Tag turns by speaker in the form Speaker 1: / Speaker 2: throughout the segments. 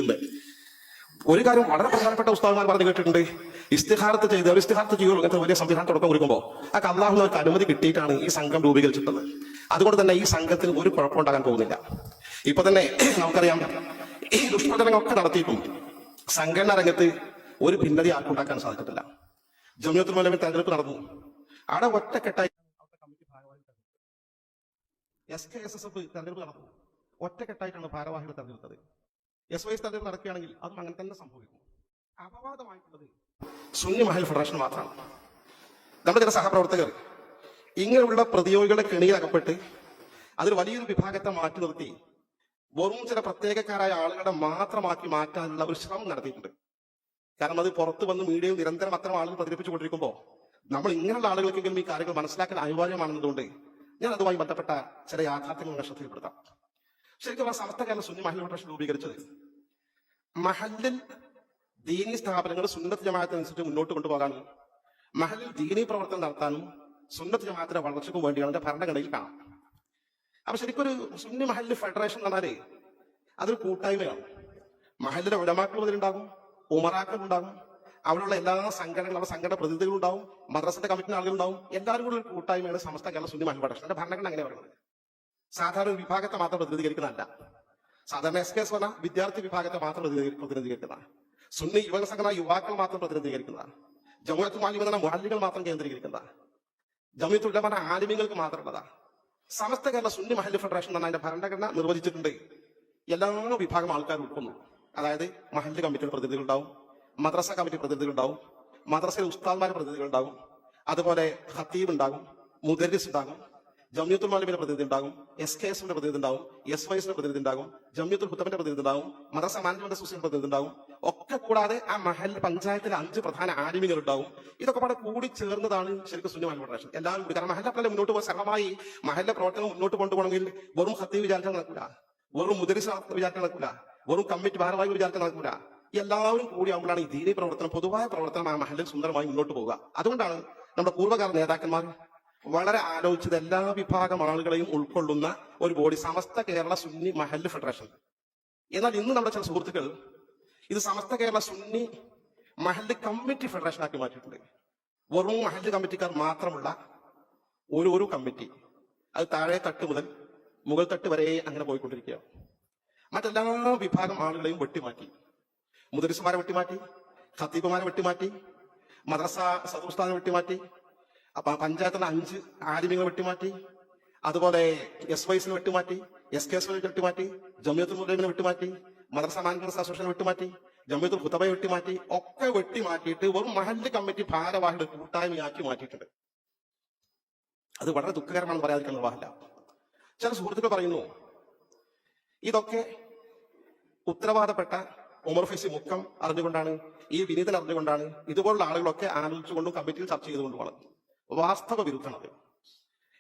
Speaker 1: എന്ന് ഒരു കാര്യം വളരെ പ്രധാനപ്പെട്ട ഉസ്താദന്മാർ പറഞ്ഞു കേട്ടിട്ടുണ്ട്. ഇസ്തിഹാറത്ത് ചെയ്ത് ഒരു ഇസ്തിഹാറത്ത് ചെയ്യുള്ളൂ അങ്ങനത്തെ വലിയ സംവിധാനം തുടക്കം കുറിക്കുമ്പോൾ ആ അള്ളാഹുവിനവർക്ക് അനുമതി കിട്ടിയിട്ടാണ് ഈ സംഘം രൂപീകരിച്ചിട്ടുള്ളത്. അതുകൊണ്ട് തന്നെ ഈ സംഘത്തിന് ഒരു കുഴപ്പമുണ്ടാകാൻ പോകുന്നില്ല. ഇപ്പൊ തന്നെ നമുക്കറിയാം, ഈ ദുഷ്പ്രചരണങ്ങളൊക്കെ നടത്തിയിട്ടും സംഘടനാ രംഗത്ത് ഒരു ഭിന്നത ആർക്കുണ്ടാക്കാൻ സാധിച്ചിട്ടില്ല. ജമിയത്തുൽ ഉലമ തെരഞ്ഞെടുപ്പ് നടന്നു. അവിടെ ഒറ്റക്കെട്ടായി SKSSF തെരഞ്ഞെടുപ്പ് നടന്നു. ഒറ്റക്കെട്ടായിട്ടാണ് ഭാരവാഹികൾ തെരഞ്ഞെടുത്തത്. SYS തെരഞ്ഞെടുപ്പ് നടക്കുകയാണെങ്കിൽ അതും അങ്ങനെ തന്നെ സംഭവിക്കും. അപവാദമായിട്ടുള്ളത് സുന്നി മഹൽ ഫെഡറേഷൻ മാത്രമാണ്. നമ്മുടെ ചില സഹപ്രവർത്തകർ ഇങ്ങനെയുള്ള പ്രതിയോഗികളുടെ കെണിയിൽ അകപ്പെട്ട് അതിൽ വലിയൊരു വിഭാഗത്തെ മാറ്റി നിർത്തി വെറും ചില പ്രത്യേകക്കാരായ ആളുകളെ മാത്രമാക്കി മാറ്റാനുള്ള ഒരു ശ്രമം നടത്തിയിട്ടുണ്ട്. കാരണം അത് പുറത്തു വന്ന് മീഡിയയിൽ നിരന്തരം അത്തരം ആളുകൾ പ്രചരിപ്പിച്ചുകൊണ്ടിരിക്കുമ്പോൾ നമ്മൾ ഇങ്ങനെയുള്ള ആളുകൾക്കെങ്കിലും ഈ കാര്യങ്ങൾ മനസ്സിലാക്കാൻ അനിവാര്യമാണെന്നതുകൊണ്ട് ഞാൻ അതുമായി ബന്ധപ്പെട്ട ചില യാഥാർത്ഥ്യങ്ങൾ ശ്രദ്ധയിൽപ്പെടുത്താം. ശരിക്കും ആ സമസ്ത കേരള സുന്നി മഹൽ ഫെഡറേഷൻ രൂപീകരിച്ചത് മഹല്ലിൽ ദീനി സ്ഥാപനങ്ങൾ സുന്നത്ത് ജമാഅത്തിനനുസരിച്ച് മുന്നോട്ട് കൊണ്ടുപോകാനും മഹല്ലിൽ ദീനി പ്രവർത്തനം നടത്താനും സുന്നത്ത് ജമാഅത്തിന്റെ വളർച്ചയ്ക്കും വേണ്ടിയാണ് അതിന്റെ ഭരണഘടനയിൽ കാണാം. അപ്പൊ ശരിക്കും ഒരു സുന്നി മഹല്ല് ഫെഡറേഷൻ എന്ന് പറഞ്ഞാല് അതൊരു കൂട്ടായ്മയാണ്. മഹല്ലിലെ ഉലമാക്കൾ മുതലുണ്ടാകും, ഉമറാക്കൾ ഉണ്ടാകും, അവിടെയുള്ള എല്ലാ സംഘടനകളും അവിടെ സംഘടന പ്രതിനിധികളുണ്ടാവും, മദ്രസന്റെ കമ്മിറ്റി ആളുകളുണ്ടാവും. എല്ലാവരും കൂടി ഒരു കൂട്ടായ്മയാണ് സമസ്ത കേരള സുന്നി മഹൽ ഫെഡറേഷൻ. അതിന്റെ ഭരണഘടന അങ്ങനെ പറയുന്നത് സാധാരണ ഒരു വിഭാഗത്തെ മാത്രം പ്രതിനിധീകരിക്കുന്നതല്ല. സാധാരണ SKS പറഞ്ഞാൽ വിദ്യാർത്ഥി വിഭാഗത്തെ മാത്രം പ്രതിനിധീകരിക്കുന്നതാണ്. സുന്നി യുവജന സംഘടന യുവാക്കൾ മാത്രം പ്രതിനിധീകരിക്കുന്നതാണ്. ജമുഅത്തുൽ മുഅല്ലിമീൻ എന്ന മുഅല്ലികൾ മാത്രം കേന്ദ്രീകരിക്കുന്നതാണ്. ജമിയത്തുൽ ഉലമ എന്ന ആലിമീങ്ങൾക്ക് മാത്രമുള്ളതാണ്. സമസ്ത കേരള സുന്നി മഹൽ ഫെഡറേഷൻ എന്ന അതിന്റെ ഭരണഘടന നിർവചിച്ചിട്ടുണ്ട്. എല്ലാ വിഭാഗം ആൾക്കാർ ഉൾക്കൊള്ളുന്നു. അതായത് മഹല്ല് കമ്മിറ്റിയുടെ പ്രതിനിധികൾ ഉണ്ടാവും, മദ്രസ കമ്മിറ്റി പ്രതിനിധികൾ ഉണ്ടാവും, മദ്രസയിലെ ഉസ്താദ്മാരുടെ പ്രതിനിധികൾ ഉണ്ടാവും, അതുപോലെ ഖത്തീബ് ഉണ്ടാകും, മുദരിസ് ഉണ്ടാകും, ജമിയത്തുൽ ഉലമയുടെ പ്രതിനിധി ഉണ്ടാകും, SKSന്റെ പ്രതിനിധി ഉണ്ടാവും, SYSന്റെ പ്രതിനിധി ഉണ്ടാകും, ജമിയത്തുൽ ഹുതബന്റെ പ്രതിനിധി ഉണ്ടാവും, മദ്രസ മാനേജ്മെന്റ് അസോസിയേഷൻ പ്രതിനിധി ഉണ്ടാവും. ഒക്കെ കൂടാതെ ആ മഹൽ പഞ്ചായത്തിലെ 5 പ്രധാന ആലിമീങ്ങൾ ഉണ്ടാവും. ഇതൊക്കെ പാടെ കൂടി ചേർന്നതാണ് ശരിക്കും സുന്നി മഹൽ ഫെഡറേഷൻ. എല്ലാവരും കൂടി, കാരണം മഹല്ല മുന്നോട്ട് പോകാൻ സഹമായി മഹല്ല പ്രവർത്തനം മുന്നോട്ട് കൊണ്ടുപോകണമെങ്കിൽ വെറും ഖത്തീബ് വിചാരിച്ചാൽ നടക്കൂല, വെറും മുദരിസ് വിചാരിച്ചാൽ നടക്കൂല, വെറും കമ്മിറ്റി ഭാരവാഹികൾ വിചാരിച്ചാൽ നടക്കൂല. എല്ലാവരും കൂടി ആകുമ്പോഴാണ് ഈ ദീനി പ്രവർത്തനം, പൊതുവായ പ്രവർത്തനം ആ മഹല്ലിൽ സുന്ദരമായി മുന്നോട്ട് പോവുക. അതുകൊണ്ടാണ് നമ്മുടെ പൂർവ്വകാല നേതാക്കന്മാർ വളരെ ആലോചിച്ചത് എല്ലാ വിഭാഗം ആളുകളെയും ഉൾക്കൊള്ളുന്ന ഒരു ബോഡി സമസ്ത കേരള സുന്നി മഹല്ല് ഫെഡറേഷൻ. എന്നാൽ ഇന്ന് നമ്മുടെ ചില സുഹൃത്തുക്കൾ ഇത് സമസ്ത കേരള സുന്നി മഹല്ല് കമ്മിറ്റി ഫെഡറേഷൻ ആക്കി മാറ്റിയിട്ടുണ്ട്. വെറും മഹല്ല് കമ്മിറ്റിക്കാർ മാത്രമുള്ള ഒരു കമ്മിറ്റി, അത് താഴെ തട്ട് മുതൽ മുകൾ തട്ട് വരെ അങ്ങനെ പോയിക്കൊണ്ടിരിക്കുക. മറ്റെല്ലാ വിഭാഗം ആളുകളെയും വെട്ടിമാറ്റി. മുദരിസുമാരെ വെട്ടിമാറ്റി, ഖത്തീബുമാരെ വെട്ടിമാറ്റി, മദ്രസ സദുസ്താനെ വെട്ടിമാറ്റി, അപ്പൊ പഞ്ചായത്തിലെ 5 ആലിമീങ്ങളെ വെട്ടിമാറ്റി, അതുപോലെ SYSനെ വെട്ടിമാറ്റി, SKSനെ വെട്ടിമാറ്റി, ജമിയത്തുൽ ഉലമയെ വെട്ടിമാറ്റി, മദ്രസ മാനേജ്മെന്റ് അസോസിയേഷനെ വെട്ടിമാറ്റി, ജമിയത്തുൽ ഹുതബയെ വെട്ടിമാറ്റി, ഒക്കെ വെട്ടിമാറ്റിയിട്ട് വെറും മഹല്ല് കമ്മിറ്റി ഭാരവാഹികളുടെ കൂട്ടായ്മയാക്കി മാറ്റിയിട്ടുണ്ട്. അത് വളരെ ദുഃഖകരമാണെന്ന് പറയാതിരിക്കാൻ നിർവാഹമില്ല. ചില സുഹൃത്തുക്കൾ പറയുന്നു ഇതൊക്കെ ഉത്തരവാദപ്പെട്ട ഉമർ ഫൈസി മുക്കം അറിഞ്ഞുകൊണ്ടാണ്, ഈ വിനീതൻ അറിഞ്ഞുകൊണ്ടാണ്, ഇതുപോലുള്ള ആളുകളൊക്കെ ആലോചിച്ചുകൊണ്ടും കമ്മിറ്റിയിൽ ചർച്ച ചെയ്തുകൊണ്ടുമാണ്. വാസ്തവ വിരുദ്ധമാണ്.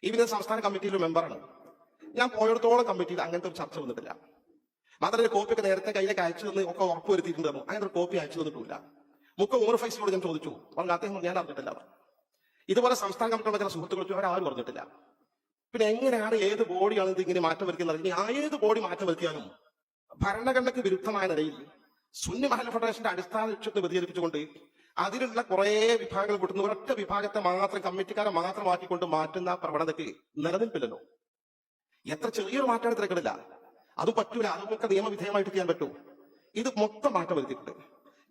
Speaker 1: ഈ വിനീത സംസ്ഥാന കമ്മിറ്റിയിലെ മെമ്പറാണ്. ഞാൻ പോയിടത്തോളം കമ്മിറ്റിയിൽ അങ്ങനത്തെ ഒരു ചർച്ച വന്നിട്ടില്ല. മാത്രമല്ല കോപ്പിയൊക്കെ നേരത്തെ കയ്യിലേക്ക് അയച്ചു തന്ന് ഒക്കെ ഉറപ്പുവരുത്തിയിട്ടുണ്ടായിരുന്നു. അങ്ങനത്തെ ഒരു കോപ്പി അയച്ചു തന്നിട്ടില്ല. മുക്കം ഉമർ ഫൈസിയോട് ഞാൻ ചോദിച്ചു, പറഞ്ഞു അദ്ദേഹം ഞാൻ അറിഞ്ഞിട്ടില്ല. ഇതുപോലെ സംസ്ഥാന കമ്മിറ്റിയുള്ള ചില സുഹൃത്തുക്കൾ അവരാരും പറഞ്ഞിട്ടില്ല. പിന്നെ എങ്ങനെയാണ് ഏത് ബോഡിയാണ് ഇത് ഇങ്ങനെ മാറ്റം വരുത്തിയെന്ന് അറിഞ്ഞ് ആ ഏത് ബോഡി മാറ്റം വരുത്തിയാലും ഭരണഘടനയ്ക്ക് വിരുദ്ധമായ നിലയിൽ സുന്നി മഹൽ ഫെഡറേഷന്റെ അടിസ്ഥാന ലക്ഷ്യത്തെ വ്യതിചലിപ്പിച്ചുകൊണ്ട് അതിലുള്ള കുറെ വിഭാഗങ്ങൾ കൂട്ടുന്ന ഒരൊറ്റ വിഭാഗത്തെ മാത്രം കമ്മിറ്റിക്കാരെ മാത്രമാക്കിക്കൊണ്ട് മാറ്റുന്ന പ്രവണതയ്ക്ക് നിലനിൽപ്പില്ലല്ലോ. എത്ര ചെറിയൊരു മാറ്റമാണ് തിരക്കിടില്ല, അതും പറ്റൂല. അതൊക്കെ നിയമവിധേയമായിട്ട് ചെയ്യാൻ പറ്റൂ. ഇത് മൊത്തം മാറ്റം വരുത്തിയിട്ടുണ്ട്.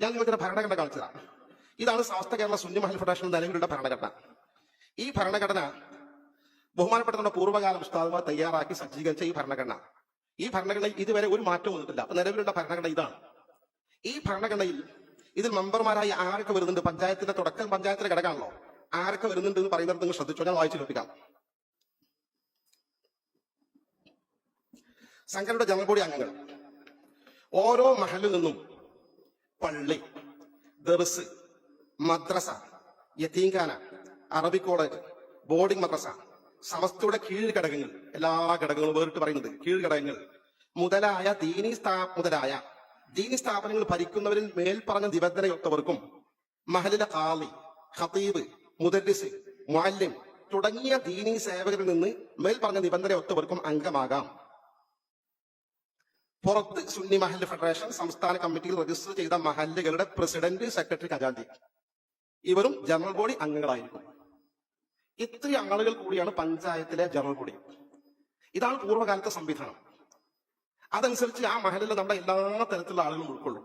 Speaker 1: ഞാൻ നിങ്ങൾക്ക് ഭരണഘടന കാണിച്ചതാണ്. ഇതാണ് സമസ്ത കേരള സുന്നി മഹൽ ഫെഡറേഷൻ നിലവിലുള്ള ഭരണഘടന. ഈ ഭരണഘടന ബഹുമാനപ്പെട്ട നമ്മുടെ പൂർവ്വകാല ഉസ്താദുമാർ തയ്യാറാക്കി സജ്ജീകരിച്ച ഈ ഭരണഘടനയിൽ ഇതുവരെ ഒരു മാറ്റം വന്നിട്ടില്ല. അപ്പൊ നിലവിലുള്ള ഭരണഘടന ഇതാണ്. ഈ ഭരണഘടനയിൽ ഇതിൽ മെമ്പർമാരായി ആരൊക്കെ വരുന്നുണ്ട്, പഞ്ചായത്തിന്റെ തുടക്കം പഞ്ചായത്തിലെ ഘടകമാണല്ലോ, ആരൊക്കെ വരുന്നുണ്ട് എന്ന് പറയുന്നത് നിങ്ങൾ ശ്രദ്ധിച്ചോ. ഞാൻ വായിച്ചു കേൾപ്പിക്കാം. സംഘടനയുടെ ജനറൽ ബോഡി അംഗങ്ങൾ ഓരോ മഹലിൽ നിന്നും പള്ളി, ദർസ്, മദ്രസ, യതീംഖാന, അറബി കോളേജ്, ബോർഡിംഗ് മദ്രസ, സമസ്തയുടെ കീഴ് ഘടകങ്ങൾ, എല്ലാ ഘടകങ്ങളും വേറിട്ട് പറയുന്നത് കീഴ് ഘടകങ്ങൾ മുതലായ ദീനി സ്ഥാപനങ്ങൾ ഭരിക്കുന്നവരിൽ മേൽപ്പറഞ്ഞ നിബന്ധനയൊത്തവർക്കും മഹലിലെ ഖാളി, ഖതീബ്, മുദരിസ്, മുഅല്ലിം തുടങ്ങിയ ദീനി സേവകരിൽ നിന്ന് മേൽപ്പറഞ്ഞ നിബന്ധനയൊത്തവർക്കും അംഗമാകാം. പുറത്ത് സുന്നി മഹല്ല് ഫെഡറേഷൻ സംസ്ഥാന കമ്മിറ്റിയിൽ രജിസ്റ്റർ ചെയ്ത മഹല്ലുകളുടെ പ്രസിഡന്റ്, സെക്രട്ടറി, ഖജാൻജി ഇവരും ജനറൽ ബോഡി അംഗങ്ങളായിരിക്കും. ഇത്രയും ആളുകൾ കൂടിയാണ് പഞ്ചായത്തിലെ ജനറൽ ബോഡി. ഇതാണ് പൂർവ്വകാലത്തെ സംവിധാനം. അതനുസരിച്ച് ആ മഹലിലെ നമ്മുടെ എല്ലാ തരത്തിലുള്ള ആളുകളും ഉൾക്കൊള്ളും.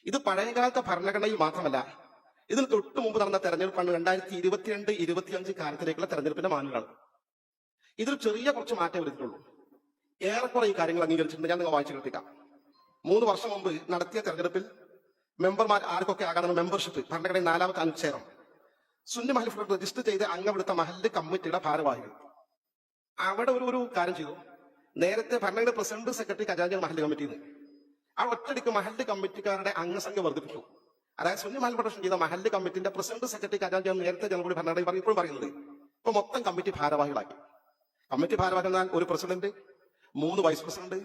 Speaker 1: ഇത് പഴയകാലത്തെ ഭരണഘടനയിൽ മാത്രമല്ല, ഇതിന് തൊട്ട് മുമ്പ് നടന്ന തെരഞ്ഞെടുപ്പാണ് 2022-25 കാലത്തിലേക്കുള്ള തെരഞ്ഞെടുപ്പിന്റെ മാനുകളാണ്. ഇതിൽ ചെറിയ കുറച്ച് മാറ്റം വരുത്തിയിട്ടുള്ളൂ. ഏറെക്കുറെ ഈ കാര്യങ്ങൾ അംഗീകരിച്ചിട്ടുണ്ട്. ഞാൻ നിങ്ങൾ വായിച്ചു കേൾപ്പിക്കാം. 3 വർഷം മുമ്പ് നടത്തിയ തെരഞ്ഞെടുപ്പിൽ മെമ്പർമാർ ആർക്കൊക്കെ ആകണമെന്ന് മെമ്പർഷിപ്പ് ഭരണഘടന 4ാമത്തെ അനുച്ഛേദം സുന്നി മഹൽ ഫെഡറേഷൻ രജിസ്റ്റർ ചെയ്ത് അംഗമെടുത്ത മഹല്ല് കമ്മിറ്റിയുടെ ഭാരവാഹികൾ അവിടെ ഒരു കാര്യം ചെയ്തു. നേരത്തെ ഭരണഘടന പ്രസിഡന്റ്, സെക്രട്ടറി, ഖജാൻജി മഹല്ല് കമ്മിറ്റിയിൽ നിന്ന് ആ ഒറ്റടിക്ക് മഹല്ല് കമ്മിറ്റിക്കാരുടെ അംഗസംഖ്യ വർദ്ധിപ്പിച്ചു. അതായത് സുന്നി മഹൽ ഫെഡറേഷൻ ചെയ്ത മഹല്ല് കമ്മിറ്റിന്റെ പ്രസിഡന്റ്, സെക്രട്ടറി, ഖജാൻജി നേരത്തെ ജനറൽ ബോഡി ഭരണഘടന ഇപ്പോഴും പറയുന്നത്. ഇപ്പൊ മൊത്തം കമ്മിറ്റി ഭാരവാഹികളാക്കി. കമ്മിറ്റി ഭാരവാഹികൾ എന്നാൽ ഒരു president, 3 vice president,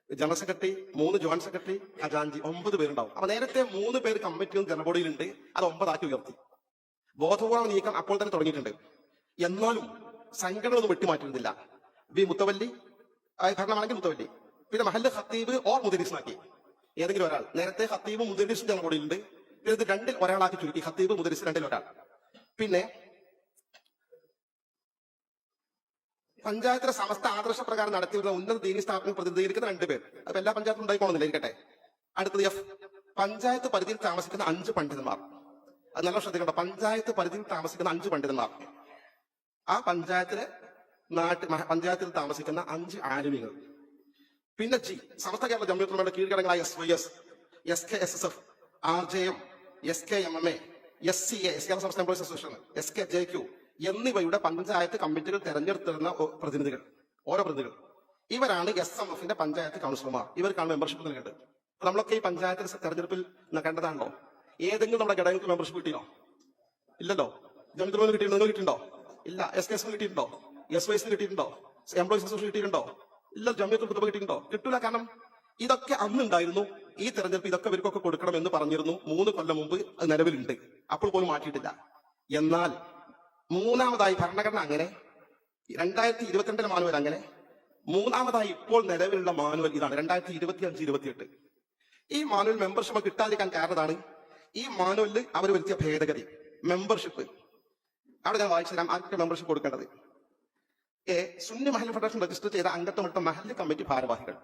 Speaker 1: general secretary, 3 joint secretary, ഖജാൻജി 9 പേരുണ്ടാവും. അപ്പൊ നേരത്തെ 3 പേര് കമ്മിറ്റിയും ജനറൽ ബോഡിയിലുണ്ട്. അത് 9 ആക്കി ഉയർത്തി. ബോധപൂർവ്വം നീക്കം അപ്പോൾ തന്നെ തുടങ്ങിയിട്ടുണ്ട്. എന്നാലും സംഘടന ഒന്നും വെട്ടിമാറ്റിയിരുന്നില്ല. മുത്തവല്ലി ഭരണമാണെങ്കിൽ മുത്തവല്ലി, പിന്നെ മഹല്ല് ഖത്തീബ് ഓർ മുദരിസിനാക്കി. ഏതെങ്കിലും ഒരാൾ. നേരത്തെ ഖത്തീബും മുദരിസും ജനറൽ ബോഡിയിലുണ്ട്. ഇത് 2-ൽ ഒരാളാക്കി ചുരുക്കി. ഖത്തീബ്, മുദരിസ് 2-ൽ ഒരാൾ. പിന്നെ പഞ്ചായത്തിലെ സമസ്ത ആദർശപ്രകാരം നടത്തിവരുന്ന ഉന്നത ദീനി സ്ഥാപനം പ്രതിനിധീകരിക്കുന്ന 2 പേർ. അപ്പൊ എല്ലാ പഞ്ചായത്തും ഉണ്ടായിക്കോണമെന്നില്ല, ഇരിക്കട്ടെ. അടുത്തത് F. പഞ്ചായത്ത് പരിധിയിൽ താമസിക്കുന്ന 5 പണ്ഡിതന്മാർ. അത് നല്ല ശ്രദ്ധിക്കട്ടെ. പഞ്ചായത്ത് പരിധിയിൽ താമസിക്കുന്ന 5 പണ്ഡിതന്മാർ. ആ പഞ്ചായത്തിലെ പഞ്ചായത്തിൽ താമസിക്കുന്ന 5 ആലിമികൾ. പിന്നെ G. Samastha Kerala Jamiyyathul ഉലമയുടെ കീഴ്ഘടകങ്ങളായ SYS, SKSSF, RJM, SKMMA, SCA, Kerala സംസ്ഥാന എംപ്ലോയീസ് അസോസിയേഷൻ, SKJQ എന്നിവയുടെ പഞ്ചായത്ത് കമ്മിറ്റികൾ തെരഞ്ഞെടുത്തിരുന്ന പ്രതിനിധികൾ, ഓരോ പ്രതിനിധികൾ. ഇവരാണ് SMFന്റെ പഞ്ചായത്ത് കൗൺസിലർമാർ. ഇവർക്കാണ് മെമ്പർഷിപ്പ് നൽകേണ്ടത്. നമ്മളൊക്കെ ഈ പഞ്ചായത്ത് തെരഞ്ഞെടുപ്പിൽ കണ്ടതാണല്ലോ. ഏതെങ്കിലും നമ്മുടെ ഘടകങ്ങൾക്ക് മെമ്പർഷിപ്പ് കിട്ടിയോ? ഇല്ലല്ലോ. ജംഇയ്യത്തുൽ ഉലമ കിട്ടിയിട്ടുണ്ടോ? നിങ്ങൾ കിട്ടിയിട്ടുണ്ടോ? ഇല്ല. SKS കിട്ടിയിട്ടുണ്ടോ? SYS കിട്ടിയിട്ടുണ്ടോ? എംപ്ലോയീസ് അസോസിയേഷൻ കിട്ടിയിട്ടുണ്ടോ? ഇല്ല. ജംഇയ്യത്തുൽ ഉലമ കിട്ടിയിട്ടുണ്ടോ? കിട്ടൂല. കാരണം ഇതൊക്കെ അന്നുണ്ടായിരുന്നു. ഈ തെരഞ്ഞെടുപ്പ് ഇതൊക്കെ ഇവർക്കൊക്കെ കൊടുക്കണം എന്ന് പറഞ്ഞിരുന്നു. 3 കൊല്ലം മുമ്പ് അത് നിലവിലുണ്ട്. അപ്പോൾ പോലും മാറ്റിയിട്ടില്ല. എന്നാൽ 3ാമതായി ഭരണഘടന അങ്ങനെ, 2022 മാനുവൽ അങ്ങനെ, 3ാമതായി ഇപ്പോൾ നിലവിലുള്ള മാനുവൽ ഇതാണ്, 2025-28. ഈ മാനുവൽ മെമ്പർഷിപ്പ് കിട്ടാതിരിക്കാൻ കാരണമാണ് ഈ മാനുവലിൽ അവർ വരുത്തിയ ഭേദഗതി. മെമ്പർഷിപ്പ് അവിടെ ഞാൻ വായിച്ചു തരാം. ആർക്ക് മെമ്പർഷിപ്പ് കൊടുക്കേണ്ടത്? സുന്നി മഹല്ല് ഫെഡറേഷൻ രജിസ്റ്റർ ചെയ്ത അംഗത്വമെടുത്ത മഹല്ല് കമ്മിറ്റി ഭാരവാഹികൾ.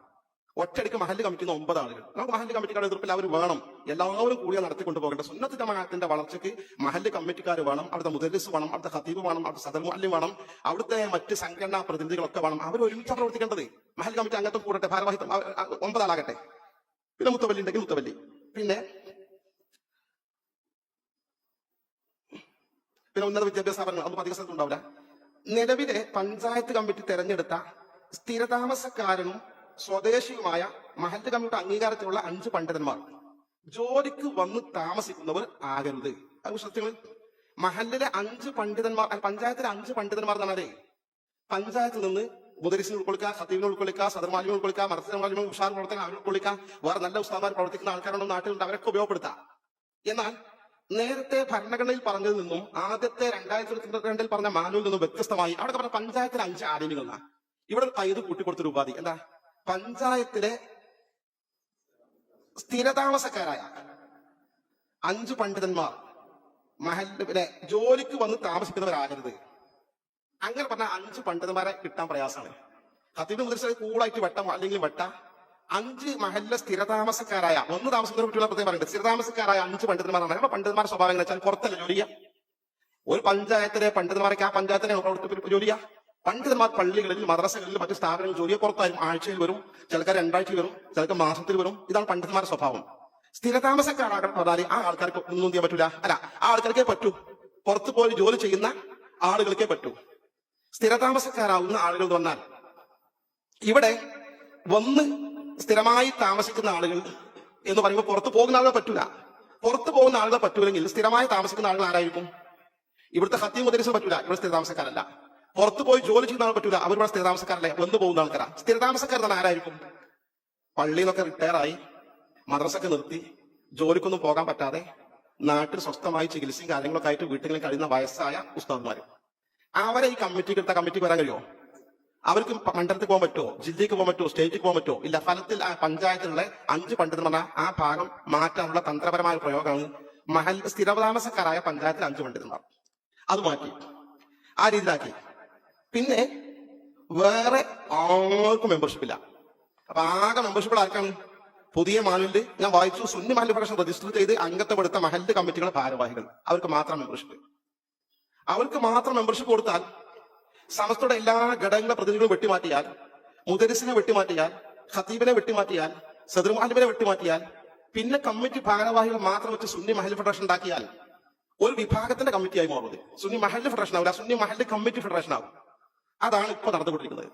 Speaker 1: ഒറ്റയടിക്ക് മഹല്ല് കമ്മിറ്റിയിൽ നിന്ന് 9 ആളുകൾ. നമുക്ക് മഹല്ല് കമ്മിറ്റിക്കാരുടെ എതിർപ്പിൽ അവർ വേണം. എല്ലാവരും കൂടിയാണ് നടത്തിക്കൊണ്ടു പോകേണ്ട. സുന്നത്ത് ജമാഅത്തിന്റെ വളർച്ചയ്ക്ക് മഹല്ല് കമ്മിറ്റിക്കാർ വേണം. അവിടുത്തെ മുദരിസ് വേണം, അവിടുത്തെ ഖത്തീബ് വേണം, അവിടുത്തെ സദർ മുഅല്ലിം വേണം, അവിടുത്തെ മറ്റ് സംഘടനാ പ്രതിനിധികളൊക്കെ വേണം. അവർ ഒരുമിച്ച് പ്രവർത്തിക്കേണ്ടത്. മഹല്ല് കമ്മിറ്റി അംഗത്വം കൂടട്ടെ, ഭാരവാഹിത്വം 9 ആളാകട്ടെ. പിന്നെ മുത്തവല്ലി ഉണ്ടെങ്കിൽ മുത്തവല്ലി. പിന്നെ ഉന്നത വിദ്യാഭ്യാസ സ്ഥാപനങ്ങൾ അതൊന്നും അധിക സ്ഥലത്തും ഉണ്ടാവില്ല. നിലവിലെ പഞ്ചായത്ത് കമ്മിറ്റി തെരഞ്ഞെടുത്ത സ്ഥിരതാമസക്കാരനും സ്വദേശിയുമായ മഹല്ല് കമ്മിറ്റിയുടെ അംഗീകാരത്തിലുള്ള 5 പണ്ഡിതന്മാർ ജോലിക്ക് വന്ന് താമസിക്കുന്നവർ ആകരുത്. അത് ശ്രദ്ധിച്ചത്. മഹല്ലിലെ 5 പണ്ഡിതന്മാർ, പഞ്ചായത്തിലെ 5 പണ്ഡിതന്മാർ എന്ന് പറഞ്ഞാലേ പഞ്ചായത്തിൽ നിന്ന് മുദരിസിനെ ഉൾക്കൊള്ളിക്കുക, ഖത്തീബിനെ ഉൾക്കൊള്ളിക്കുക, സദർ മാലിമിനെ ഉൾക്കൊള്ളിക്കുക, മർസൽ മാലിമിനെ ഉഷാർ പ്രവർത്തനം അവരെ ഉൾക്കൊള്ളിക്കുക, വേറെ നല്ല ഉസ്താദന്മാർ പ്രവർത്തിക്കുന്ന ആൾക്കാരുണ്ടോ നാട്ടിലുണ്ട്, അവരൊക്കെ ഉപയോഗപ്പെടുത്താം. എന്നാൽ നേരത്തെ ഭരണഘടനയിൽ പറഞ്ഞതിൽ നിന്നും ആദ്യത്തെ 2022 പറഞ്ഞ മാനുവലിൽ നിന്നും വ്യത്യസ്തമായി അവിടെ പറഞ്ഞ പഞ്ചായത്തിലെ 5 ആലിമികളാണ്. ഇവിടെ കൈത് കൂട്ടിക്കൊടുത്തൊരു ഉപാധി എന്താ? പഞ്ചായത്തിലെ സ്ഥിരതാമസക്കാരായ 5 പണ്ഡിതന്മാർ മഹല്ലിലെ ജോലിക്ക് വന്ന് താമസിക്കുന്നവരാകരുത്. അങ്ങനെ പറഞ്ഞ 5 പണ്ഡിതന്മാരെ കിട്ടാൻ പ്രയാസമാണ്. ഖത്തീബ് മുദരിസ് കൂളായിട്ട് വെട്ടം അല്ലെങ്കിൽ വെട്ട 5 മഹല്ലിലെ സ്ഥിരതാമസക്കാരായ, ഒന്ന് താമസിക്കുന്നവരെ പറ്റിയുള്ള പ്രത്യേകം പറയുന്നത്, സ്ഥിരതാമസക്കാരായ 5 പണ്ഡിതന്മാരാണ്. നമ്മുടെ പണ്ഡിതന്മാരുടെ സ്വഭാവം എന്ന് വെച്ചാൽ പുറത്തല്ല ജോലി ചെയ്യാം. ഒരു പഞ്ചായത്തിലെ പണ്ഡിതന്മാർക്ക് ആ പഞ്ചായത്തിനെ ജോലി ചെയ്യാം. പണ്ഡിതന്മാർ പള്ളികളിൽ, മദ്രസകളിൽ, മറ്റു സ്ഥാപനങ്ങളിൽ ജോലിയെ പുറത്തായിരുന്നു. ആഴ്ചയിൽ വരും, ചിലക്കാർ 2 ആഴ്ചയിൽ വരും, ചിലർക്ക് മാസത്തിൽ വരും. ഇതാണ് പണ്ഡിതന്മാരുടെ സ്വഭാവം. സ്ഥിരതാമസക്കാരാകണം പറഞ്ഞാൽ ആ ആൾക്കാർക്ക് ഒന്നും ചെയ്യാൻ പറ്റൂല. അല്ല, ആ ആൾക്കാർക്കേ പറ്റൂ. പുറത്തു പോയി ജോലി ചെയ്യുന്ന ആളുകൾക്കേ പറ്റൂ. സ്ഥിരതാമസക്കാരാവുന്ന ആളുകൾ എന്ന് പറഞ്ഞാൽ ഇവിടെ വന്ന് സ്ഥിരമായി താമസിക്കുന്ന ആളുകൾ എന്ന് പറയുമ്പോൾ പുറത്തു പോകുന്ന ആളുകളെ പറ്റൂല. പുറത്തു പോകുന്ന ആളുകളെ പറ്റൂലെങ്കിൽ സ്ഥിരമായി താമസിക്കുന്ന ആളുകൾ ആരായിരിക്കും? ഇവിടുത്തെ ഖത്തീബ് മുദരിസ് പറ്റൂല, ഇവിടെ സ്ഥിരതാമസക്കാരല്ല. പുറത്തു പോയി ജോലി ചെയ്യുന്ന ആൾ പറ്റൂല, അവരിവിടെ സ്ഥിരതാമസക്കാരല്ലേ, വന്നു പോകുന്ന ആൾക്കാരാ. സ്ഥിരതാമസക്കാർ തന്നെ ആരായിരിക്കും? പള്ളിയിൽ നിന്നൊക്കെ റിട്ടയറായി മദ്രസൊക്കെ നിർത്തി ജോലിക്കൊന്നും പോകാൻ പറ്റാതെ നാട്ടിൽ സ്വസ്ഥമായി ചികിത്സയും കാര്യങ്ങളൊക്കെ ആയിട്ട് വീട്ടിൽ കഴിയുന്ന വയസ്സായ ഉസ്താദ്മാര്. അവരെ ഈ കമ്മിറ്റിക്ക് വരാൻ കഴിയുമോ? അവർക്ക് മണ്ഡലത്തിൽ പോകാൻ പറ്റുമോ, ജില്ലയ്ക്ക് പോകാൻ പറ്റുമോ, സ്റ്റേറ്റിൽ പോകാൻ പറ്റുമോ? ഇല്ല. ഫലത്തിൽ ആ പഞ്ചായത്തിലുള്ള 5 പണ്ഡിതന്മാർ ആ ഭാഗം മാറ്റാനുള്ള തന്ത്രപരമായ പ്രയോഗമാണ് സ്ഥിരതാമസക്കാരായ പഞ്ചായത്തിൽ 5 പണ്ഡിതന്മാർ അത് മാറ്റി ആ രീതിയിലാക്കി. പിന്നെ വേറെ ആർക്കും മെമ്പർഷിപ്പ് ഇല്ല. അപ്പൊ ആകെ മെമ്പർഷിപ്പ് ആർക്കാണ്? പുതിയ മാനുവലിൽ ഞാൻ വായിച്ചു, സുന്നി മഹൽ ഫെഡറേഷൻ രജിസ്റ്റർ ചെയ്ത് അംഗത്വപ്പെടുത്ത മഹല്ല് കമ്മിറ്റികളുടെ ഭാരവാഹികൾ, അവർക്ക് മാത്രം മെമ്പർഷിപ്പ്. അവർക്ക് മാത്രം മെമ്പർഷിപ്പ് കൊടുത്താൽ സമസ്തയുടെ എല്ലാ ഘടകങ്ങളുടെ പ്രതിനിധികളും വെട്ടിമാറ്റിയാൽ, മുദരിസിനെ വെട്ടിമാറ്റിയാൽ, ഖത്തീബിനെ വെട്ടിമാറ്റിയാൽ, സദർ മുഅല്ലിമിനെ വെട്ടിമാറ്റിയാൽ, പിന്നെ കമ്മിറ്റി ഭാരവാഹികൾ മാത്രം വെച്ച് സുന്നി മഹൽ ഫെഡറേഷൻ ഉണ്ടാക്കിയാൽ ഒരു വിഭാഗത്തിന്റെ കമ്മിറ്റിയായി മാറുന്നത്. സുന്നി മഹൽ ഫെഡറേഷൻ ആവില്ല, സുന്നി മഹൽ കമ്മിറ്റി ഫെഡറേഷൻ ആവും. അതാണ് ഇപ്പൊ നടന്നുകൊണ്ടിരിക്കുന്നത്.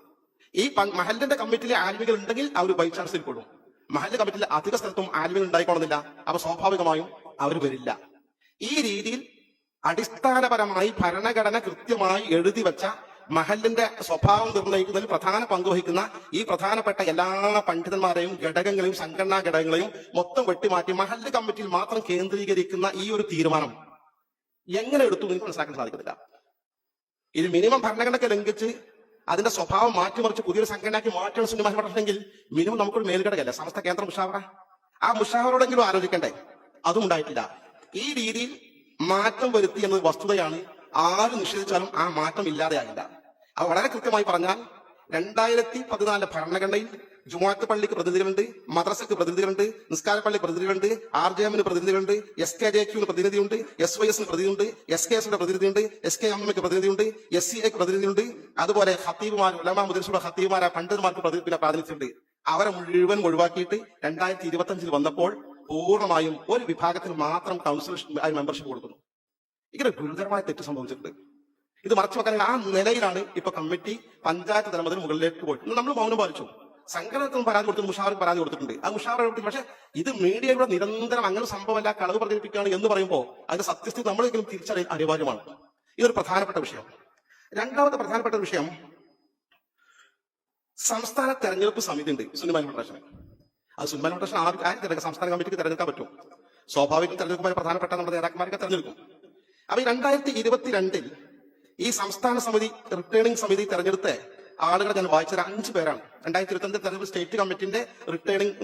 Speaker 1: ഈ മഹലിന്റെ കമ്മിറ്റിയിലെ ആലിമികൾ ഉണ്ടെങ്കിൽ അവർ ബൈ ചാൻസിൽ പെടും. മഹല്ല് കമ്മിറ്റിയിലെ അധിക സ്ഥലത്തും ആലിമികൾ ഉണ്ടായിക്കൊള്ളുന്നില്ല. അപ്പൊ സ്വാഭാവികമായും അവർ വരില്ല. ഈ രീതിയിൽ അടിസ്ഥാനപരമായി ഭരണഘടന കൃത്യമായി എഴുതി വെച്ച മഹല്ലിന്റെ സ്വഭാവം നിർണ്ണയിക്കുന്നതിൽ പ്രധാന പങ്കുവഹിക്കുന്ന ഈ പ്രധാനപ്പെട്ട എല്ലാ പണ്ഡിതന്മാരെയും ഘടകങ്ങളെയും സംഘടനാ ഘടകങ്ങളെയും മൊത്തം വെട്ടിമാറ്റി മഹല്ല് കമ്മിറ്റിയിൽ മാത്രം കേന്ദ്രീകരിക്കുന്ന ഈ ഒരു തീരുമാനം എങ്ങനെ എടുത്തു എനിക്ക് മനസ്സിലാക്കാൻ സാധിക്കുന്നില്ല. ഇത് മിനിമം ഭരണഘടനയൊക്കെ ലംഘിച്ച് അതിന്റെ സ്വഭാവം മാറ്റിമറിച്ച് പുതിയൊരു സംഘടനയാക്കി മാറ്റണം സുന്നി മഹൽ ഫെഡറേഷനെങ്കിൽ മിനിമം നമുക്കൊരു മേൽഘടകല്ലേ സമസ്ത കേന്ദ്ര മുഷാവറ. ആ മുഷാവറോടെങ്കിലും ആലോചിക്കണ്ടേ? അതും ഉണ്ടായിട്ടില്ല. ഈ രീതിയിൽ മാറ്റം വരുത്തി എന്നത് വസ്തുതയാണ്. ആര് നിഷേധിച്ചാലും ആ മാറ്റം ഇല്ലാതെയാകില്ല. അത് വളരെ കൃത്യമായി പറഞ്ഞാൽ 2014 ഭരണഘടനയിൽ ജുമുഅത്ത് പള്ളിക്ക് പ്രതിനിധികളുണ്ട്, മദ്രസക്ക് പ്രതിനിധികളുണ്ട്, നിസ്കാര പള്ളി പ്രതിനിധികളുണ്ട്, RJM പ്രതിനിധികളുണ്ട്, SKJQന് പ്രതിനിധിയുണ്ട്, SYSന് പ്രതിനിധിയുണ്ട്, SKSന്റെ പ്രതിനിധിയുണ്ട്, SKMക്ക് പ്രതിനിധിയുണ്ട്, SCAക്ക് പ്രതിനിധിയുണ്ട്. അതുപോലെ ഖത്തീബുമാർ, ഉലമാ മുദരിസുകളുടെ ഖത്തീബുമാരെ പണ്ഡിതന്മാർക്ക് പ്രാതിനിധ്യമുണ്ട്. അവരെ മുഴുവൻ ഒഴിവാക്കിയിട്ട് 2025 വന്നപ്പോൾ പൂർണ്ണമായും ഒരു വിഭാഗത്തിന് മാത്രം കൗൺസിൽ മെമ്പർഷിപ്പ് കൊടുക്കുന്നു. ഇങ്ങനെ ഗുരുതരമായ തെറ്റ് സംഭവിച്ചിട്ടുണ്ട്. ഇത് മറച്ചു വെക്കാൻ ആ നിലയിലാണ് ഇപ്പൊ കമ്മിറ്റി പഞ്ചായത്ത് തലം മുതൽ മുകളിലേക്ക് പോയിട്ട് നമ്മൾ മൗനം പാലിച്ചു. സംഘടനക്കും പരാതി കൊടുത്തു, മുഷാവർക്ക് പരാതി കൊടുത്തിട്ടുണ്ട്. ആ മുഷാവർ, പക്ഷെ ഇത് മീഡിയയുടെ നിരന്തരം അങ്ങനെ സംഭവമല്ല കളവ് പ്രചരിപ്പിക്കുകയാണ് എന്ന് പറയുമ്പോൾ അതിന്റെ സത്യസ്ഥിതി നമ്മളെങ്കിലും തിരിച്ചറിയാൻ അനിവാര്യമാണ്. ഇതൊരു പ്രധാനപ്പെട്ട വിഷയം. രണ്ടാമത്തെ പ്രധാനപ്പെട്ട വിഷയം, സംസ്ഥാന തെരഞ്ഞെടുപ്പ് സമിതി ഉണ്ട് സുന്നി മഹൽ ഫെഡറേഷൻ. അത് സുന്നി മഹൽ ഫെഡറേഷൻ ആരും സംസ്ഥാന കമ്മിറ്റിക്ക് തെരഞ്ഞെടുക്കാൻ പറ്റും. സ്വാഭാവികം തെരഞ്ഞെടുപ്പുമായി പ്രധാനപ്പെട്ട നമ്മുടെ നേതാക്കന്മാർക്ക് തെരഞ്ഞെടുക്കും. അപ്പൊ ഈ 2022 ഈ സംസ്ഥാന സമിതി റിട്ടേണിംഗ് സമിതി തെരഞ്ഞെടുത്ത ആളുകളെ ഞാൻ വായിച്ചത് 5 പേരാണ്. 2022 തെരഞ്ഞെടുപ്പ് സ്റ്റേറ്റ് കമ്മിറ്റിന്റെ റിട്ടേണിംഗ്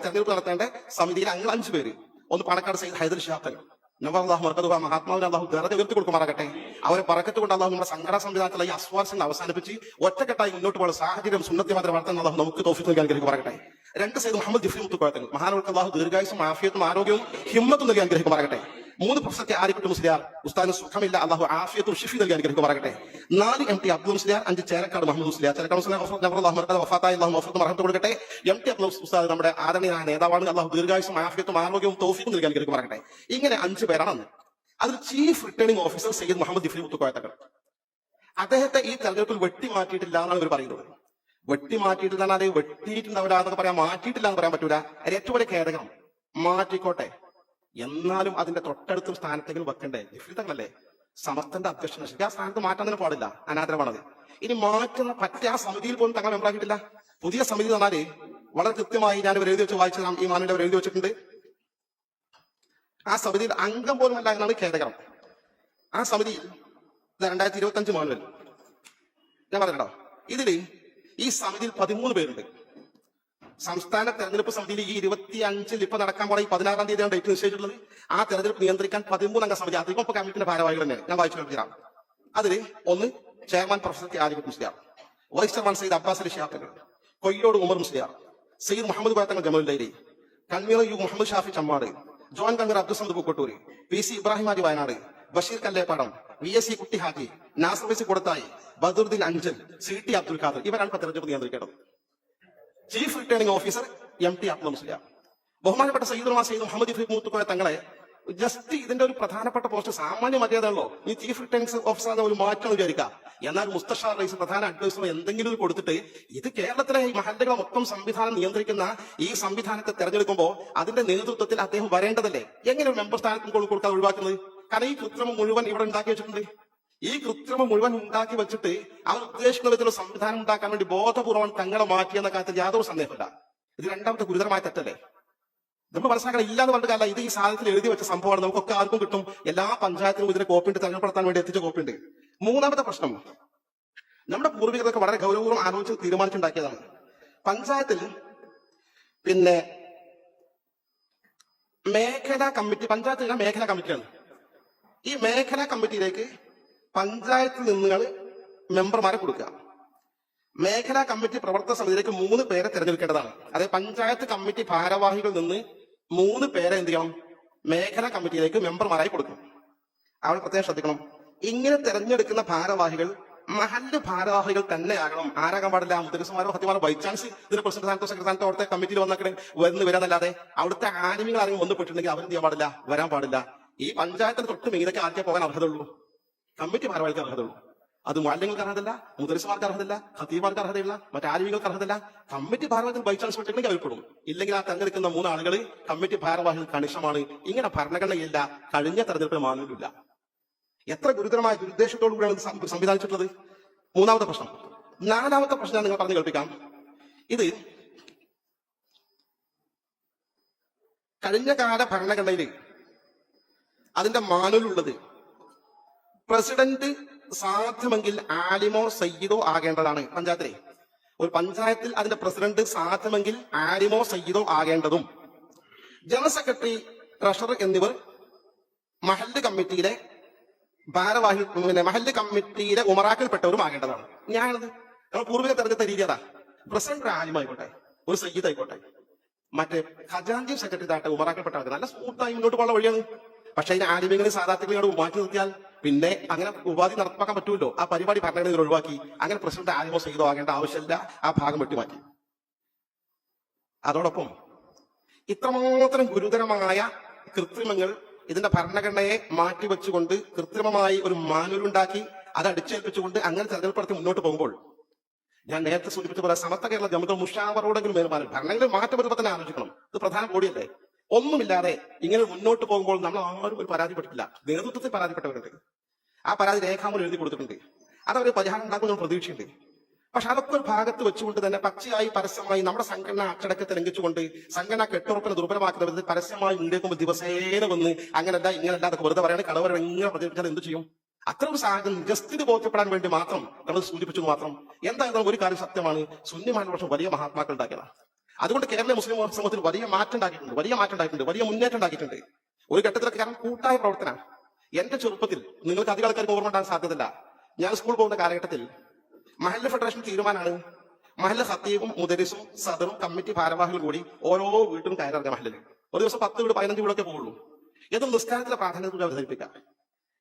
Speaker 1: തെരഞ്ഞെടുപ്പ് നടത്തേണ്ട സമിതിയിൽ അങ്ങനെ 5 പേര്. ഒന്ന് പാണക്കാട് സയ്യിദ് ഹൈദർ ഷിഹാബ് നവാഹു മർക്കദുഹ, മഹാത്മാവിന് അള്ളാഹു ദറജ ഉയർത്തി കൊടുക്കുമാറാകട്ടെ. അവരെ പറക്കത്ത് കൊണ്ട് അള്ളാഹു നമ്മുടെ സംഘടനാ സംവിധാനത്തിലുള്ള ഈ അസ്വാർശങ്ങൾ അവസാനിപ്പിച്ച് ഒറ്റക്കെട്ടായി മുന്നോട്ട് പോകുന്ന സാഹചര്യം സുന്നത്തി മാത്രം വളർത്താൻ അള്ളാഹു നമുക്ക് തൗഫീഖ് നൽകി അനുഗ്രഹിക്കുമാറാകട്ടെ. 2 സയ്യിദ് മുഹമ്മദ് ജിഫ്രി മുത്തുക്കോയത്തങ്ങൾ, മഹാനവർക്ക് അള്ളാഹു ദീർഘായുസും ആഫിയത്തും ആരോഗ്യവും ഹിമ്മത്തും നൽകി അനുഗ്രഹിക്കുമാറാകട്ടെ. 3 പ്രൊഫസർ ആരിക്കുട്ടി മുസ്ലിയാർ, ഉസ്താദിന് സുഖമില്ല, അള്ളാഹു ആഫിയത്തും ഷിഫി നൽകി അനുഗ്രഹിക്കുമാറാകട്ടെ. 4 MT അബ്ദുൽ മുസ്ലിയാർ, 5 ചേരക്കാട് മുഹമ്മദ് മുസ്ലിയാർ, ചേരക്കാട് കൊടുക്കട്ടെ. MT അബ്ദുൽ ഉസ്താദ് നമ്മുടെ ആദരണീയനായ നേതാവാണ്, അള്ളാഹു ദീർഘായുസും ആഫിയത്തും ആരോഗ്യവും തൗഫീഖും നൽകി അനുഗ്രഹിക്കുമാറാകട്ടെ. ഇങ്ങനെ 5 പേരാണ്. അതിൽ chief returning officer Sayyid Muhammad Jifri Muthukoya Thangal. അദ്ദേഹത്തെ ഈ തെരഞ്ഞെടുപ്പിൽ വെട്ടിമാറ്റിയിട്ടില്ല എന്നാണ് ഇവർ പറയുന്നത്. വെട്ടിമാറ്റിയിട്ടില്ല, അത് വെട്ടിയിട്ടുണ്ടാവില്ല പറയാൻ, മാറ്റിയിട്ടില്ല എന്ന് പറയാൻ പറ്റൂല. ഏറ്റവും വലിയ ഖേദകം, മാറ്റിക്കോട്ടെ, എന്നാലും അതിന്റെ തൊട്ടടുത്തും സ്ഥാനത്തെങ്കിലും വെക്കണ്ടേ? ജിഫ്രി തങ്ങളല്ലേ സമസ്തന്റെ അധ്യക്ഷൻ, ആ സ്ഥാനത്ത് മാറ്റാൻ തന്നെ പാടില്ല, അനാദരവാണത്. ഇനി മാറ്റുന്ന പറ്റ ആ സമിതിയിൽ പോലും തങ്ങൾ മെമ്പറാക്കിയിട്ടില്ല. പുതിയ സമിതി തന്നാല് വളരെ കൃത്യമായി ഞാൻ ഇവർ എഴുതി വെച്ച് വായിച്ചത്, ഈ മാനിന്റെ അവർ എഴുതി വെച്ചിട്ടുണ്ട്. ആ സമിതിയിൽ അംഗം പോലും അല്ല എന്നാണ് ഖേദകരം. ആ സമിതിയിൽ 2025 മാനുവൽ ഞാൻ പറഞ്ഞോ, ഇതില് ഈ സമിതിയിൽ 13 പേരുണ്ട്. സംസ്ഥാന തെരഞ്ഞെടുപ്പ് സമിതിയിൽ ഈ 25 ഇപ്പൊ നടക്കാൻ പോണ ഈ 16-ാം തീയതിയാണ് ഡേറ്റ് നിശ്ചയിച്ചിട്ടുള്ളത്. ആ തെരഞ്ഞെടുപ്പ് നിയന്ത്രിക്കാൻ 13 അംഗ സമിതി, അധികം ഇപ്പൊ കമ്മിറ്റിന്റെ ഭാരവാഹികൾ തന്നെ. ഞാൻ വായിച്ചു കേൾപ്പിക്കാം. അതില് 1 chairman professor Arikutty Musliyar, vice chairman Sayyid Abbas Ali Shihab, Koyyode Umar Musliyar, Sayyid Muhammad Koya Thangal Jamalullaili, convener U Muhammad Shafi Chemmad, joint convener Abdul Samad Pookkottur, PC Ibrahim Haji Wayanad, Basheer Kallepadam, VSC Kutty Haji, Nasar വൈസി കൊടുത്തായി, Badaruddin Anchal, CT Abdul Khader, ഇവരാണ് തെരഞ്ഞെടുപ്പ് നിയന്ത്രിക്കേണ്ടത്. Chief returning officer MT Abdul Musliyar. ബഹുമാനപ്പെട്ട സയ്യിദ് മുഹമ്മദ് ജിഫ്രി മുത്തുക്കോയ തങ്ങളെ ജസ്റ്റ് ഇതിന്റെ ഒരു പ്രധാനപ്പെട്ട പോസ്റ്റ് സാമാന്യ മര്യാദയുള്ളൂ. ഈ ചീഫ് റിട്ടേണിംഗ് ഓഫീസർ ഒരു മാറ്റം വിചാരിക്കാം. എന്നാൽ മുസ്തഷാർ റൈസ് പ്രധാന അഡ്വൈസർ എന്തെങ്കിലും കൊടുത്തിട്ട് ഇത് കേരളത്തിലെ ഈ മഹല്ലുകളെ മൊത്തം സംവിധാനം നിയന്ത്രിക്കുന്ന ഈ സംവിധാനത്തെ തെരഞ്ഞെടുക്കുമ്പോൾ അതിന്റെ നേതൃത്വത്തിൽ അദ്ദേഹം വരേണ്ടതല്ലേ? എങ്ങനെ ഒരു മെമ്പർ സ്ഥാനത്ത് കൊടുക്കാൻ ഒഴിവാക്കുന്നത്? കാരണം ഈ കൃത്രിമം മുഴുവൻ ഇവിടെ ഉണ്ടാക്കി വെച്ചിട്ടുണ്ട്. ഈ കൃത്രിമം മുഴുവൻ ഉണ്ടാക്കി വെച്ചിട്ട് അവർ ഉദ്ദേശിക്കുന്ന വിധത്തിലുള്ള സംവിധാനം ഉണ്ടാക്കാൻ വേണ്ടി ബോധപൂർവ്വം തങ്ങളെ മാറ്റിയെന്ന കാര്യത്തിൽ യാതൊരു സന്ദേഹമില്ല. ഇത് രണ്ടാമത്തെ ഗുരുതരമായ തെറ്റല്ലേ? നമ്മൾ മനസ്സിലാക്കണം. ഇല്ലാന്ന് പറഞ്ഞ കാലം ഇത് ഈ സാധനത്തിൽ എഴുതി വെച്ച സംഭവമാണ്. നമുക്കൊക്കെ ആർക്കും കിട്ടും. എല്ലാ പഞ്ചായത്തിനും ഇതിന്റെ കോപ്പിയുണ്ട്, തെരഞ്ഞെടുപ്പ് നടത്താൻ വേണ്ടി എത്തിച്ച കോപ്പിയുണ്ട്. മൂന്നാമത്തെ പ്രശ്നം, നമ്മുടെ പൂർവികരൊക്കെ വളരെ ഗൗരവപൂർവ്വം ആലോചിച്ച് തീരുമാനിച്ചുണ്ടാക്കിയതാണ്. പഞ്ചായത്തിൽ പിന്നെ പഞ്ചായത്തിലെ മേഖലാ കമ്മിറ്റിയാണ്. ഈ മേഖലാ കമ്മിറ്റിയിലേക്ക് പഞ്ചായത്തിൽ നിന്നുകൾ മെമ്പർമാരെ കൊടുക്കുക. മേഖലാ കമ്മിറ്റി പ്രവർത്തക സമിതിയിലേക്ക് 3 പേരെ തിരഞ്ഞെടുക്കേണ്ടതാണ്. അതായത് പഞ്ചായത്ത് കമ്മിറ്റി ഭാരവാഹികളിൽ നിന്ന് 3 പേരെ എന്ത് ചെയ്യണം, മേഖലാ കമ്മിറ്റിയിലേക്ക് മെമ്പർമാരായി കൊടുക്കും. അവിടെ പ്രത്യേകം ശ്രദ്ധിക്കണം, ഇങ്ങനെ തിരഞ്ഞെടുക്കുന്ന ഭാരവാഹികൾ മഹല്ല് ഭാരവാഹികൾ തന്നെ ആകണം. ആരാകാൻ പാടില്ല, മുദ്രസ്മാരോ ഹത്തിമാരോ ബൈ ചാൻസ് ഇതിന് പ്രസിഡന്റ് സ്ഥാനത്തോ സെക്രട്ടറി സ്ഥാനത്തോ അവിടുത്തെ കമ്മിറ്റിയിൽ വന്ന് വരാന്നല്ലാതെ അവിടുത്തെ ആനിമികൾ ആരെങ്കിലും വന്നുപെട്ടിട്ടുണ്ടെങ്കിൽ അവരെന്ത് ചെയ്യാൻ പാടില്ല, വരാൻ പാടില്ല. ഈ പഞ്ചായത്തിന് തൊട്ട് മീതൊക്കെ ആർക്കേ പോകാൻ അർഹതയുള്ളൂ, കമ്മിറ്റി ഭാരവാഹികൾക്ക് അർഹതയുള്ളൂ. അത് മാലിന്യങ്ങൾക്ക് അർഹതയില്ല, മുദ്രസ്മാർക്ക് അർഹതയില്ല, ഖത്തീബാർക്ക് അർഹതയില്ല, മറ്റാരിമികൾക്ക് അർഹതയില്ല. കമ്മിറ്റി ഭാരവാഹികൾ ബൈ ചാൻസ് പെട്ടിട്ടുണ്ടെങ്കിൽ അവർ പെടും. ഇല്ലെങ്കിൽ ആ തെരഞ്ഞെടുക്കുന്ന 3 ആളുകൾ കമ്മിറ്റി ഭാരവാഹികൾ കണിശമാണ്. ഇങ്ങനെ ഭരണഘടനയില്ല, കഴിഞ്ഞ തെരഞ്ഞെടുപ്പിൽ മാനൂലില്ല. എത്ര ഗുരുതരമായ ദുരുദ്ദേശത്തോടു കൂടിയാണ് സംവിധാനിച്ചിട്ടുള്ളത്. 3ാമത്തെ പ്രശ്നം. 4ാമത്തെ പ്രശ്നം ഞാൻ നിങ്ങൾ പറഞ്ഞു കേൾപ്പിക്കാം. ഇത് കഴിഞ്ഞ കാല ഭരണഘടനയിൽ അതിന്റെ മാനുവലുള്ളത് പ്രസിഡന്റ് സാധ്യമെങ്കിൽ ആലിമോ സയ്യിദോ ആകേണ്ടതാണ്. പഞ്ചായത്തിലെ ഒരു പഞ്ചായത്തിൽ അതിന്റെ പ്രസിഡന്റ് സാധ്യമെങ്കിൽ ആലിമോ സയ്യിദോ ആകേണ്ടതും ജനറൽ സെക്രട്ടറി, ട്രഷറർ എന്നിവർ മഹല്ല് കമ്മിറ്റിയിലെ ഭാരവാഹി മഹല്ല് കമ്മിറ്റിയിലെ ഉമറാക്കൽപ്പെട്ടവരും ആകേണ്ടതാണ്. ഞാനത് നമ്മൾ പൂർവിക തെരഞ്ഞെടുത്ത രീതി അതാ. പ്രസിഡന്റ് ഒരു ആലിമായിക്കോട്ടെ, ഒരു സയ്യിദ് ആയിക്കോട്ടെ, മറ്റേ ഖജാൻജി സെക്രട്ടറി താട്ടെ ഉമറാക്കൽപ്പെട്ട ആൾക്ക് നല്ല സ്മൂത്തായി മുന്നോട്ട് പോകുന്ന വഴിയാണ്. പക്ഷെ അതിന് ആലിമീങ്ങളെ സാധാർത്ഥികളോട് മാറ്റി നിർത്തിയാൽ പിന്നെ അങ്ങനെ ഉപാധി നടപ്പാക്കാൻ പറ്റുമല്ലോ. ആ പരിപാടി ഭരണഘടനയിൽ ഒഴിവാക്കി. അങ്ങനെ പ്രസിഡന്റ് ആലിമോ സയ്യിദോ ആകേണ്ട ആവശ്യമില്ല, ആ ഭാഗം വെട്ടിമാറ്റി. അതോടൊപ്പം ഇത്രമാത്രം ഗുരുതരമായ കൃത്രിമങ്ങൾ ഇതിന്റെ ഭരണഘടനയെ മാറ്റിവെച്ചുകൊണ്ട് കൃത്രിമമായി ഒരു മാനുവലുണ്ടാക്കി അത് അടിച്ചേൽപ്പിച്ചുകൊണ്ട് അങ്ങനെ തെരഞ്ഞെടുപ്പ് മുന്നോട്ട് പോകുമ്പോൾ ഞാൻ നേരത്തെ സൂചിപ്പിച്ച പോലെ സമസ്ത കേരള ജമിഅത്തുൽ മുഷാവറയോടെങ്കിലും ഭരണഘടന മാറ്റം വരുമ്പോൾ തന്നെ ആലോചിക്കണം. ഇത് പ്രധാന ബോഡിയല്ലേ. ഒന്നുമില്ലാതെ ഇങ്ങനെ മുന്നോട്ട് പോകുമ്പോൾ നമ്മൾ ആരും ഒരു പരാതിപ്പെട്ടിട്ടില്ല. നേതൃത്വത്തിൽ പരാതിപ്പെട്ടവരുണ്ട്. ആ പരാതി രേഖാമൂലം എഴുതി കൊടുത്തിട്ടുണ്ട്. അതവർ പരിഹാരം ഉണ്ടാക്കുന്ന പ്രതീക്ഷയുണ്ട്. പക്ഷെ അതൊക്കെ ഒരു ഭാഗത്ത് വെച്ചുകൊണ്ട് തന്നെ പച്ചയായി പരസ്യമായി നമ്മുടെ സംഘടന അച്ചടക്കത്തെ ലംഘിച്ചുകൊണ്ട് സംഘടന കെട്ടുറപ്പിനെ ദുർബലമാക്കുന്ന വിധത്തിൽ പരസ്യമായി ഉണ്ടേക്കുമ്പോൾ ദിവസേന വന്ന് അങ്ങനല്ല ഇങ്ങനല്ല അതൊക്കെ വെറുതെ പറയാണ്. കടവർ എങ്ങനെ പ്രചരിപ്പിച്ചാൽ എന്ത് ചെയ്യും? അത്ര ഒരു സാഹചര്യം ജസ്റ്റ് ഇത് ബോധ്യപ്പെടാൻ വേണ്ടി മാത്രം നമ്മൾ സൂചിപ്പിച്ചു മാത്രം. എന്തായാലും ഒരു കാര്യം സത്യമാണ്, സുന്നി മഹല്ല് വലിയ മഹാത്മാക്കൾ ഉണ്ടാക്കിയതാണ്. അതുകൊണ്ട് കേരള മുസ്ലിം സമൂഹത്തിൽ വലിയ മാറ്റം ഉണ്ടാക്കിയിട്ടുണ്ട്, വലിയ മുന്നേറ്റം ഉണ്ടാക്കിയിട്ടുണ്ട്. ഒരു ഘട്ടത്തിലൊക്കെ കാരണം കൂട്ടായ പ്രവർത്തനമാണ്. എന്റെ ചെറുപ്പത്തിൽ നിങ്ങൾക്ക് അധികം ആൾക്കാർക്ക് ഓർമ്മ ഉണ്ടാകാൻ സാധ്യതയില്ല. ഞാൻ സ്കൂൾ പോകുന്ന കാലഘട്ടത്തിൽ മഹല്ല് ഫെഡറേഷൻ തീരുമാനമാണ് മഹല്ല് ഖത്തീബും മുദരിസും സദറും കമ്മിറ്റി ഭാരവാഹികൾ കൂടി ഓരോ വീട്ടിലും കയറിറങ്ങിയ മഹല്ലിൽ ഒരു ദിവസം 10 വീട് 15 വീടൊക്കെ പോകുള്ളൂ. ഏത് നിസ്കാരത്തിലെ പ്രാധാന്യത കൂടി അവതരിപ്പിക്കാം.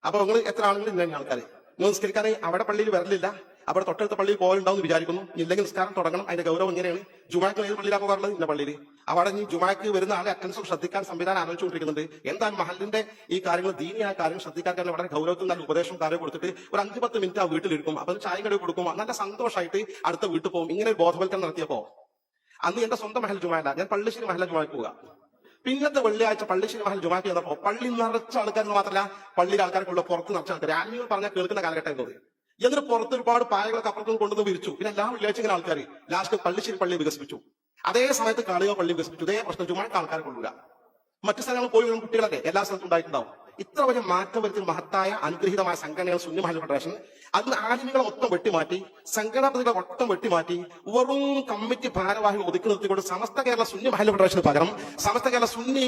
Speaker 1: അപ്പൊ നിങ്ങൾ എത്ര ആളുകൾ ഇന്ന ആൾക്കാർ നിങ്ങൾ നിസ്കരിക്കാൻ അവിടെ പള്ളിയിൽ വരലില്ല, അവിടെ തൊട്ടടുത്ത പള്ളിയിൽ പോലുണ്ടാവും വിചാരിക്കുന്നു. ഇല്ലെങ്കിൽ നിസ്കാരം തുടങ്ങണം. അതിന്റെ ഗൗരവം ഇങ്ങനെയാണ്. ജുമാക്ക് ഏത് പള്ളിയിലാണ് പോകാറുള്ളത്? ഇന്ന പള്ളിയിൽ. അവിടെ ഈ ജുമാക്ക് വരുന്ന ആളെ അറ്റൻഷൻ ശ്രദ്ധിക്കാൻ സംവിധാനം ആലോചിച്ചുകൊണ്ടിരിക്കുന്നുണ്ട്. എന്താണ് മഹല്ലിന്റെ ഈ കാര്യങ്ങൾ ദീനിയായ കാര്യങ്ങൾ ശ്രദ്ധിക്കാൻ വളരെ ഗൗരവത്തിൽ നല്ല ഉപദേശം കാര്യം കൊടുത്തിട്ട് ഒരു 5-10 മിനിറ്റ് ആ വീട്ടിലിരിക്കും. അപ്പൊ ചായ കട കൊടുക്കും. നല്ല സന്തോഷമായിട്ട് അടുത്ത വീട്ടിൽ പോകും. ഇങ്ങനെ ഒരു ബോധവൽക്കരണം നടത്തിയപ്പോ അന്ന് എന്റെ സ്വന്തം മഹൽ ജുമാല്ല, ഞാൻ പള്ളിശ്ശേരി മഹല്ല ജുമാക്ക് പോവുക. പിന്നത്തെ വെള്ളിയാഴ്ച പള്ളിശ്ശേരി മഹൽ ജുമാക്ക് ചെന്നപ്പോ പള്ളി നിറച്ച ആൾക്കാരെന്ന് മാത്രമല്ല പള്ളിയിലെ ആൾക്കാർക്കുള്ള പുറത്ത് നിറച്ച ആൾക്കാർ ആലിമികൾ പറഞ്ഞാൽ കേൾക്കുന്ന കാലഘട്ടം എന്നത്. എന്നിട്ട് പുറത്ത് ഒരുപാട് പായകളൊക്കെ അപ്പുറത്തുനിന്ന് കൊണ്ടുവന്ന് വിരിച്ചു. പിന്നെ എല്ലാ വെള്ളിയാഴ്ച ഇങ്ങനെ ആൾക്കാർ ലാസ്റ്റ് പള്ളിശ്ശേരി പള്ളി വികസിപ്പിച്ചു. അതേ സമയത്ത് കാളിയോ പള്ളി വികസിപ്പിച്ചു. ഇതേ പ്രശ്നം ജുമാക്ക് ആൾക്കാരെ കൊള്ളൂല. മറ്റു സ്ഥലങ്ങളിൽ പോയി വരുന്ന കുട്ടികളൊക്കെ എല്ലാ സ്ഥലത്തും ഉണ്ടായിട്ടുണ്ടാവും. ഇത്ര വലിയ മാറ്റം വരുത്തി മഹത്തായ അനുഗ്രഹീതമായ സംഘടനകൾ സുന്നി മഹല്ല് ഫെഡറേഷൻ അതിന് ആലിമികളെ മൊത്തം വെട്ടിമാറ്റി സംഘടനാപതികളെ മൊത്തം വെട്ടിമാറ്റി വെറും കമ്മിറ്റി ഭാരവാഹികൾ ഒതുക്കി നിർത്തിക്കൊണ്ട് സമസ്ത കേരള സുന്നി മഹല്ല് ഫെഡറേഷന് പകരം സമസ്ത കേരള സുന്നി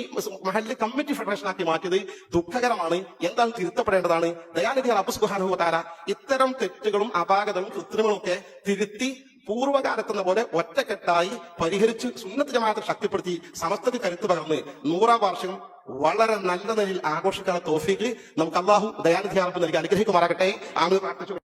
Speaker 1: മഹല്ല് കമ്മിറ്റി ഫെഡറേഷനാക്കി മാറ്റിയത് ദുഃഖകരമാണ്. എന്താണ് തിരുത്തപ്പെടേണ്ടതാണ്. ദയാനിധി റബ്ബ് സുബ്ഹാനഹു വ തആല ഇത്തരം തെറ്റുകളും അപാകതകളും കൃത്രിമങ്ങളും ഒക്കെ തിരുത്തി പൂർവ്വകാലത്തെന്ന പോലെ ഒറ്റക്കെട്ടായി പരിഹരിച്ച് സുന്നത്ത് ജമാഅത്തെ ശക്തിപ്പെടുത്തി സമസ്തക്ക് കരുത്ത് പകർന്ന് 100ാം വാർഷികം വളരെ നല്ല നിലയിൽ ആഘോഷിക്കാനുള്ള തൗഫീഖ് നമുക്ക് അല്ലാഹു ദയാനിധി റബ്ബ് നൽകി അനുഗ്രഹിക്കുമാറാകട്ടെ. ആമീൻ പ്രാർത്ഥിച്ചു.